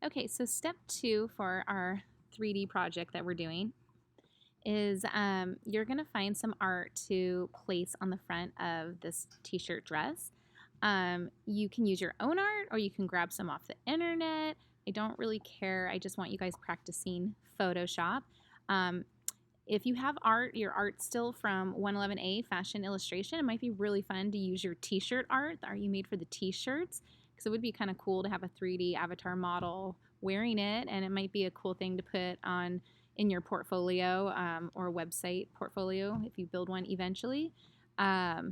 Okay, so step 2 for our 3D project that we're doing is you're going to find some art to place on the front of this t-shirt dress. You can use your own art or you can grab some off the internet. I don't really care. I just want you guys practicing Photoshop. Um, if you have art, your art still from 111A Fashion Illustration, it might be really fun to use your t-shirt art, the art you made for the t-shirts, because it would be kind of cool to have a 3D avatar model wearing it, and it might be a cool thing to put on in your portfolio or website portfolio if you build one eventually. But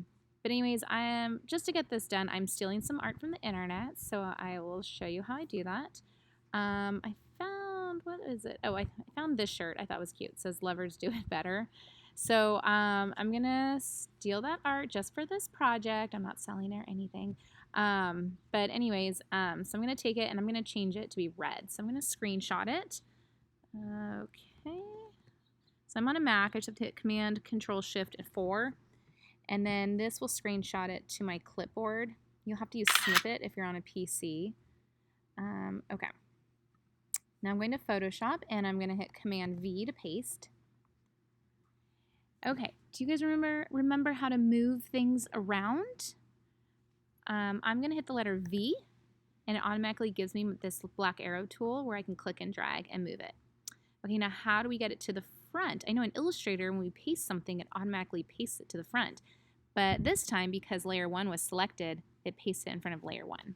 anyways, just to get this done, I'm stealing some art from the internet, so I will show you how I do that. I found, what is it? Oh, I found this shirt I thought was cute. It says lovers do it better. So I'm going to steal that art just for this project. I'm not selling it or anything. But anyways, so I'm going to take it and I'm going to change it to be red. So I'm going to screenshot it. Okay. So I'm on a Mac. I just have to hit Command, Control, Shift, and 4. And then this will screenshot it to my clipboard. You'll have to use Snippet if you're on a PC. Okay. Now I'm going to Photoshop and I'm going to hit Command V to paste. Okay, do you guys remember how to move things around? I'm going to hit the letter V and it automatically gives me this black arrow tool where I can click and drag and move it. Okay, now how do we get it to the front? I know in Illustrator when we paste something it automatically pastes it to the front. But this time because layer 1 was selected, it pastes it in front of layer 1.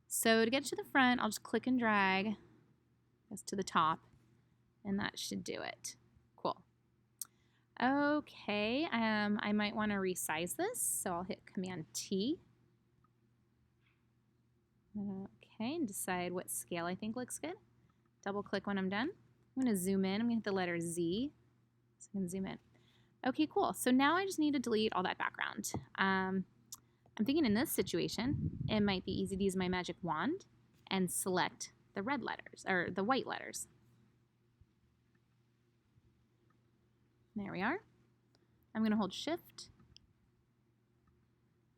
So to get to the front, I'll just click and drag this to the top, and that should do it. Cool. Okay, I might want to resize this, so I'll hit Command T. Okay, and decide what scale I think looks good. Double click when I'm done. I'm going to zoom in. I'm going to hit the letter Z, so I can zoom in. Okay, cool. So now I just need to delete all that background. I'm thinking in this situation, it might be easy to use my magic wand and select the red letters, or the white letters. There we are. I'm going to hold Shift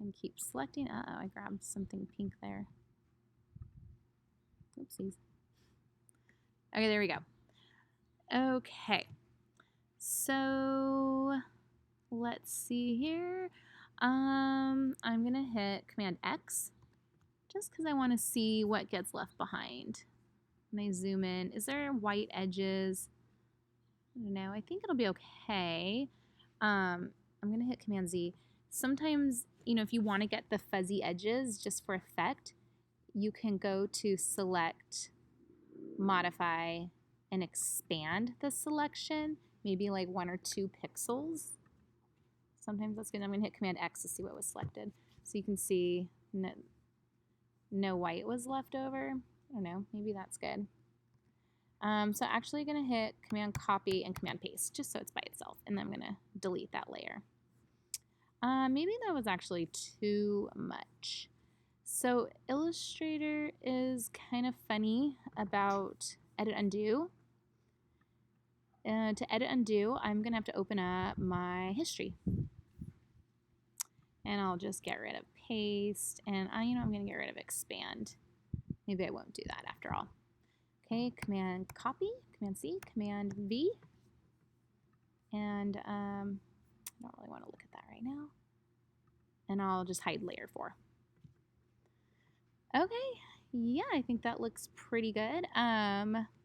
and keep selecting. Uh-oh, I grabbed something pink there. Oopsies. Okay, there we go. Okay, so let's see here. I'm going to hit Command X just because I want to see what gets left behind. And I zoom in. Is there white edges? I don't know. I think it'll be okay. I'm going to hit Command Z. Sometimes, if you want to get the fuzzy edges just for effect, you can go to Select, Modify, and expand the selection. Maybe like 1 or 2 pixels. Sometimes that's good. I'm going to hit Command X to see what was selected. So you can see no white was left over. I don't know. Maybe that's good. So actually going to hit Command Copy and Command Paste just so it's by itself. And then I'm going to delete that layer. Maybe that was actually too much. So Illustrator is kind of funny about Edit Undo. To Edit Undo, I'm going to have to open up my history. And I'll just get rid of Paste. And I'm going to get rid of Expand. Maybe I won't do that after all. Okay, Command Copy, Command C, Command V. And I don't really want to look at that right now. And I'll just hide layer 4. Okay, yeah, I think that looks pretty good.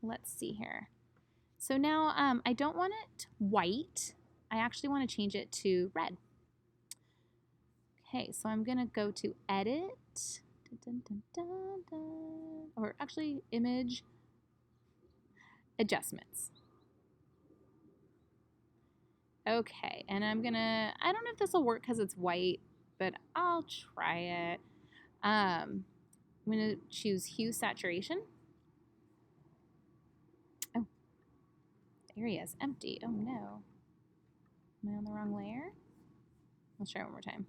Let's see here. So now I don't want it white. I actually want to change it to red. Okay, so I'm going to go to Edit, or actually Image, Adjustments. Okay, and I don't know if this will work because it's white, but I'll try it. I'm going to choose Hue Saturation. Oh, the area is empty. Oh no. Am I on the wrong layer? Let's try it one more time.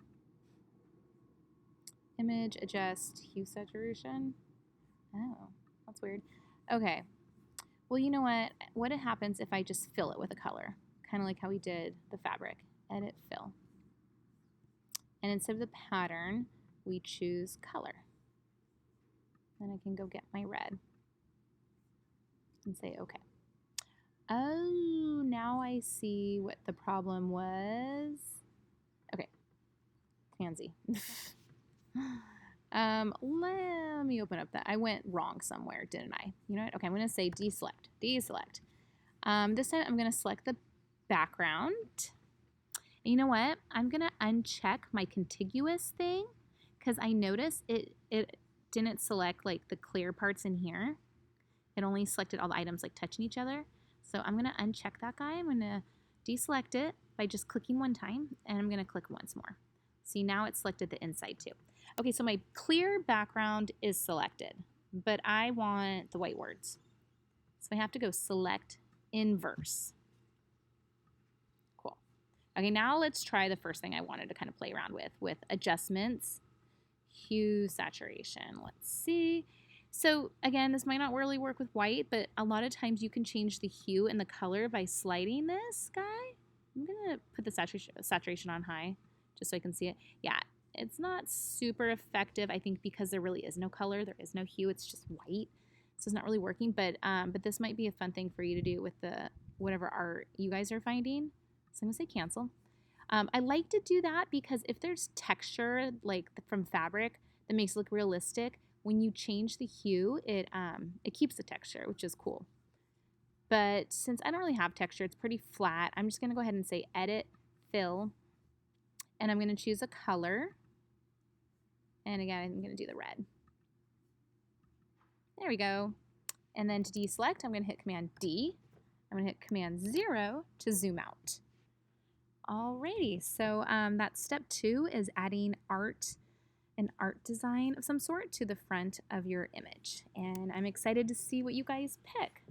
Image, Adjust, Hue Saturation. Oh, that's weird. Okay. Well, you know what? What happens if I just fill it with a color? Kind of like how we did the fabric. Edit, Fill. And instead of the pattern, we choose color. Then I can go get my red. and say okay. Oh, now I see what the problem was. Okay, Command Z. Let me open up that. I went wrong somewhere, didn't I? You know what? Okay, I'm going to say deselect. Deselect. This time I'm going to select the background. And you know what? I'm going to uncheck my contiguous thing because I noticed it didn't select like the clear parts in here. It only selected all the items like touching each other. So I'm going to uncheck that guy. I'm going to deselect it by just clicking one time, and I'm going to click once more. See, now it's selected the inside too. Okay, so my clear background is selected, but I want the white words. So I have to go select inverse. Cool. Okay, now let's try the first thing I wanted to kind of play around with adjustments, hue, saturation. Let's see. So again, this might not really work with white, but a lot of times you can change the hue and the color by sliding this guy. I'm gonna put the saturation on high just so I can see it. Yeah, it's not super effective, I think, because there really is no color, there is no hue, it's just white. So it's not really working, but this might be a fun thing for you to do with the whatever art you guys are finding. So I'm gonna say cancel. I like to do that because if there's texture like from fabric that makes it look realistic, when you change the hue, it keeps the texture, which is cool. But since I don't really have texture, it's pretty flat, I'm just going to go ahead and say edit, fill, and I'm going to choose a color. And again, I'm going to do the red. There we go. And then to deselect, I'm going to hit Command D. I'm going to hit Command 0 to zoom out. Alrighty, so that's step 2 is adding an art design of some sort to the front of your image. And I'm excited to see what you guys pick.